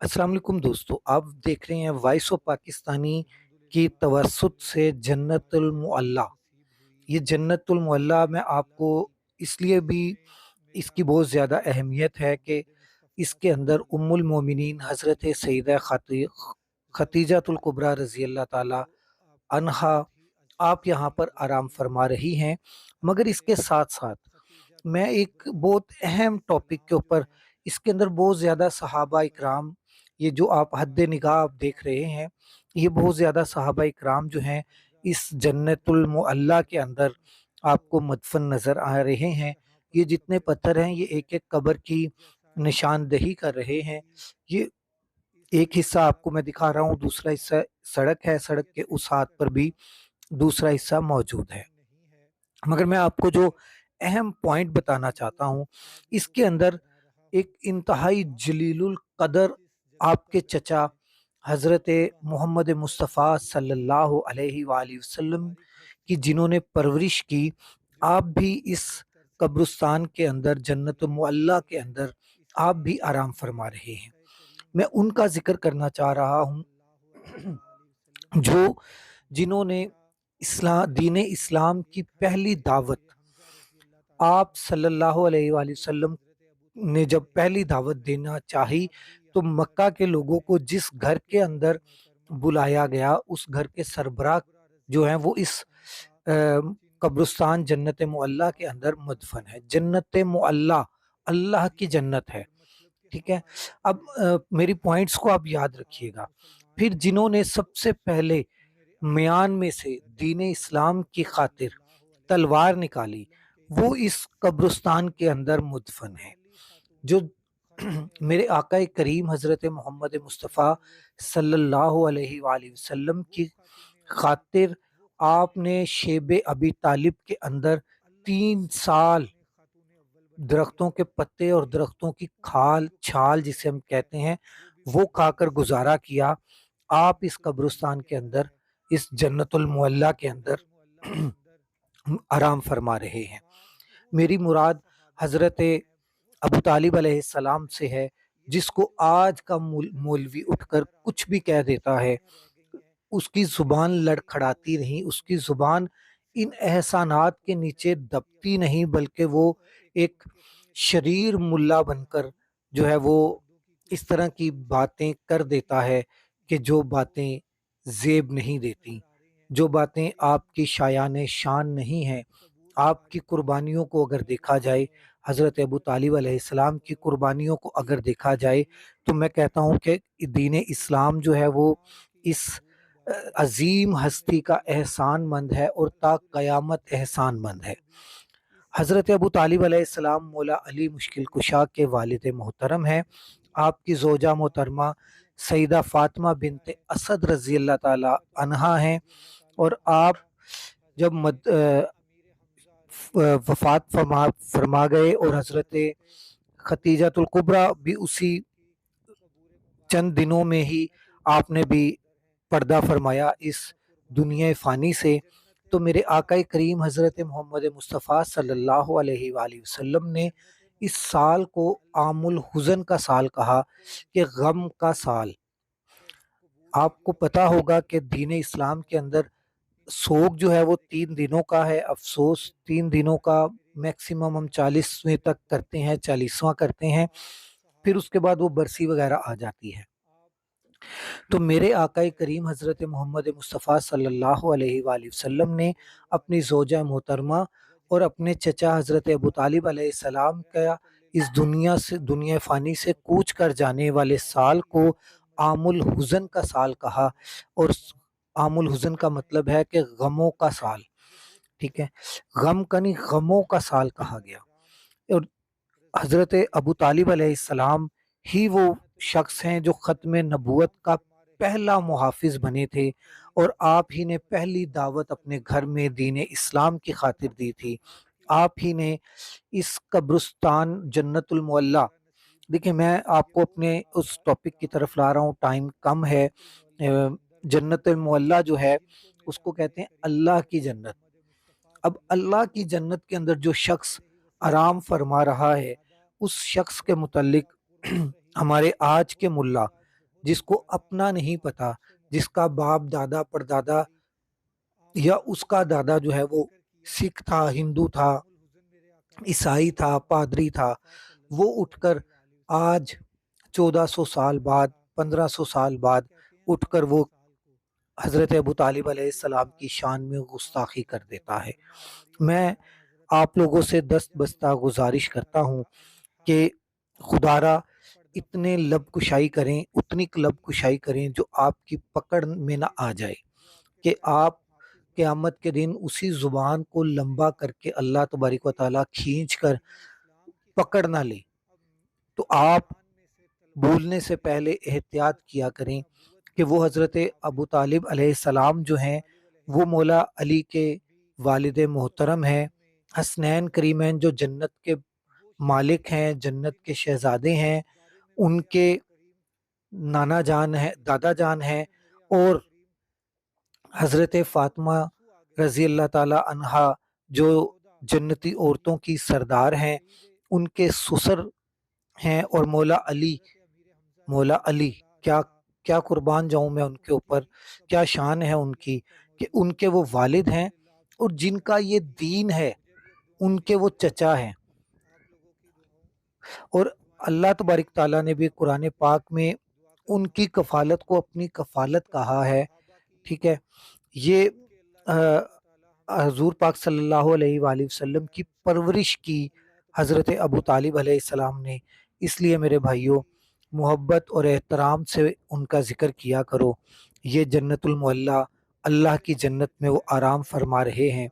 अस्सलाम वालेकुम दोस्तों, आप देख रहे हैं वॉइस ऑफ पाकिस्तानी की तवस्सुत से जन्नतुल मुअल्ला। ये जन्नतुल मुअल्ला में आपको इसलिए भी इसकी बहुत ज़्यादा अहमियत है कि इसके अंदर उम्मुल मोमिनीन हज़रत सैयदा खतीजतुल कुबरा रज़ी अल्लाह ताला अन्हा आप यहाँ पर आराम फरमा रही हैं। मगर इसके साथ-साथ मैं एक बहुत अहम टॉपिक के ऊपर इसके अंदर बहुत ज़्यादा सहाबा इकराम, ये जो आप हद निगाह आप देख रहे हैं, ये बहुत ज़्यादा सहाबा इकराम जो हैं इस जन्नतुल मुअल्ला के अंदर आपको मदफन नज़र आ रहे हैं। ये जितने पत्थर हैं ये एक-एक कब्र की निशानदेही कर रहे हैं। ये एक हिस्सा आपको मैं दिखा रहा हूँ, दूसरा हिस्सा सड़क है, सड़क के उस हाथ पर भी दूसरा हिस्सा मौजूद है। मगर मैं आपको जो अहम पॉइंट बताना चाहता हूँ, इसके अंदर एक इंतहाई जलीलुल कदर आपके चचा हज़रत मोहम्मद मुस्तफ़ा सल्लल्लाहु अलैहि वालैहि वसल्लम की जिन्होंने परवरिश की, आप भी इस कब्रिस्तान के अंदर जन्नतुल मुअल्ला के अंदर आप भी आराम फरमा रहे हैं। मैं उनका ज़िक्र करना चाह रहा हूँ जो जिन्होंने दीन इस्लाम की पहली दावत आप सल्लल्लाहु अलैहि वसल्लम ने जब पहली दावत देना चाही, तो मक्का के लोगों को जिस घर के अंदर बुलाया गया, उस घर के सरबराह जो हैं वो इस कब्रिस्तान जन्नत मुअल्ला के अंदर मदफन है। जन्नत मुअल्ला अल्लाह की जन्नत है, ठीक है? अब मेरी पॉइंट्स को आप याद रखिएगा। फिर जिन्होंने सबसे पहले म्यान में से दीन इस्लाम की खातिर तलवार निकाली, वो इस कब्रिस्तान के अंदर मुदफन है। जो मेरे आका करीम हज़रत मोहम्मद मुस्तफ़ा सल्लल्लाहु अलैहि वालैहि वसल्लम की खातिर आपने शेब अबी तालिब के अंदर 3 साल दरख्तों के पत्ते और दरख्तों की खाल छाल जिसे हम कहते हैं, वो खाकर गुजारा किया। आप इस कब्रिस्तान के अंदर, इस जन्नतुल मुअल्ला के अंदर आराम फरमा रहे हैं। मेरी मुराद हज़रत अबू तालिब अलैहिस्सलाम से है, जिसको आज का मौलवी उठकर कुछ भी कह देता है, उसकी ज़ुबान लड़खड़ाती नहीं, उसकी ज़ुबान इन एहसानात के नीचे दबती नहीं, बल्कि वो एक शरीर मुल्ला बनकर जो है वो इस तरह की बातें कर देता है कि जो बातें ज़ेब नहीं देती, जो बातें आपकी शायान शान नहीं हैं। आपकी कुर्बानियों को अगर देखा जाए, हज़रत अबू तालिब अलैहिस्सलाम की कुर्बानियों को अगर देखा जाए, तो मैं कहता हूँ कि दीन इस्लाम जो है वो इस अज़ीम हस्ती का एहसानमंद है और ता क़यामत एहसानमंद है। हज़रत अबू तालिब अलैहिस्सलाम मौला अली मुश्किल कुशा के वालिद मोहतरम हैं। आपकी ज़ौजा मोहतरमा सईदा फ़ातिमा बिन्त असद रज़ी अल्लाह ताला अन्हा हैं, और आप जब वफ़ात फरमा गए और हज़रत खतीजतुल कुबरा भी उसी चंद दिनों में ही आपने भी पर्दा फरमाया इस दुनिया फ़ानी से, तो मेरे आका करीम हज़रत मोहम्मद मुस्तफ़ा सल्लल्लाहु अलैहि वालैहि वसल्लम ने इस साल को आमुल हुज़न का साल कहा, कि गम का साल। आपको पता होगा कि दीन इस्लाम के अंदर सोग जो है वो 3 दिनों का है, अफ़सोस 3 दिनों का, मैक्सिमम हम 40वें तक करते हैं, 40वां करते हैं, फिर उसके बाद वो बरसी वगैरह आ जाती है। तो मेरे आका करीम हज़रत मोहम्मद मुस्तफ़ा सल्लल्लाहु अलैहि वसल्लम ने अपनी ज़ौजा मोहतरमा और अपने चचा हज़रत अबू तालिब अलैहिस्सलाम का इस दुनिया फ़ानी से कूच कर जाने वाले साल को आमुल हुज़न का साल कहा, और आमुल हुज़न का मतलब है कि गमों का साल, ठीक है? गम का नहीं, गमों का साल कहा गया। और हज़रत अबू तालिब अलैहिस्सलाम ही वो शख्स हैं जो ख़त्म नबूवत का पहला मुहाफ़िज़ बने थे, और आप ही ने पहली दावत अपने घर में दीन इस्लाम की खातिर दी थी। आप ही ने इस कब्रिस्तान जन्नतुल मुअल्ला, देखिए मैं आपको अपने उस टॉपिक की तरफ ला रहा हूँ, टाइम कम है। जन्नतुल मुअल्ला जो है उसको कहते हैं अल्लाह की जन्नत। अब अल्लाह की जन्नत के अंदर जो शख्स आराम फरमा रहा है, उस शख्स के मुतल्लिक हमारे आज के मुल्ला جس کو اپنا نہیں پتا، جس کا باپ دادا پردادا یا اس کا دادا جو ہے وہ سکھ تھا، ہندو تھا، عیسائی تھا، پادری تھا، وہ اٹھ کر آج 1400 سال بعد، 1500 سال بعد اٹھ کر وہ حضرت ابو طالب علیہ السلام کی شان میں گستاخی کر دیتا ہے۔ میں آپ لوگوں سے دست بستہ گزارش کرتا ہوں کہ خدا را اتنے لب کشائی کریں، اتنی لب کشائی کریں جو آپ کی پکڑ میں نہ آ جائے، کہ آپ قیامت کے دن اسی زبان کو لمبا کر کے اللہ تبارک و تعالیٰ کھینچ کر پکڑ نہ لے۔ تو آپ بولنے سے پہلے احتیاط کیا کریں کہ وہ حضرت ابو طالب علیہ السلام جو ہیں وہ مولا علی کے والد محترم ہیں، حسنین کریمین جو جنت کے مالک ہیں، جنت کے شہزادے ہیں، ان کے نانا جان ہیں، دادا جان ہیں، اور حضرت فاطمہ رضی اللہ تعالی عنہا جو جنتی عورتوں کی سردار ہیں، ان کے سسر ہیں، اور مولا علی کیا کیا قربان جاؤں میں ان کے اوپر، کیا شان ہے ان کی، کہ ان کے وہ والد ہیں، اور جن کا یہ دین ہے ان کے وہ چچا ہیں۔ اور اللہ تبارک تعالیٰ نے بھی قرآن پاک میں ان کی کفالت کو اپنی کفالت کہا ہے، ٹھیک ہے۔ یہ حضور پاک صلی اللہ علیہ وآلہ وسلم کی پرورش کی حضرت ابو طالب علیہ السلام نے، اس لیے میرے بھائیوں محبت اور احترام سے ان کا ذکر کیا کرو۔ یہ جنت المعلیٰ اللہ کی جنت میں وہ آرام فرما رہے ہیں،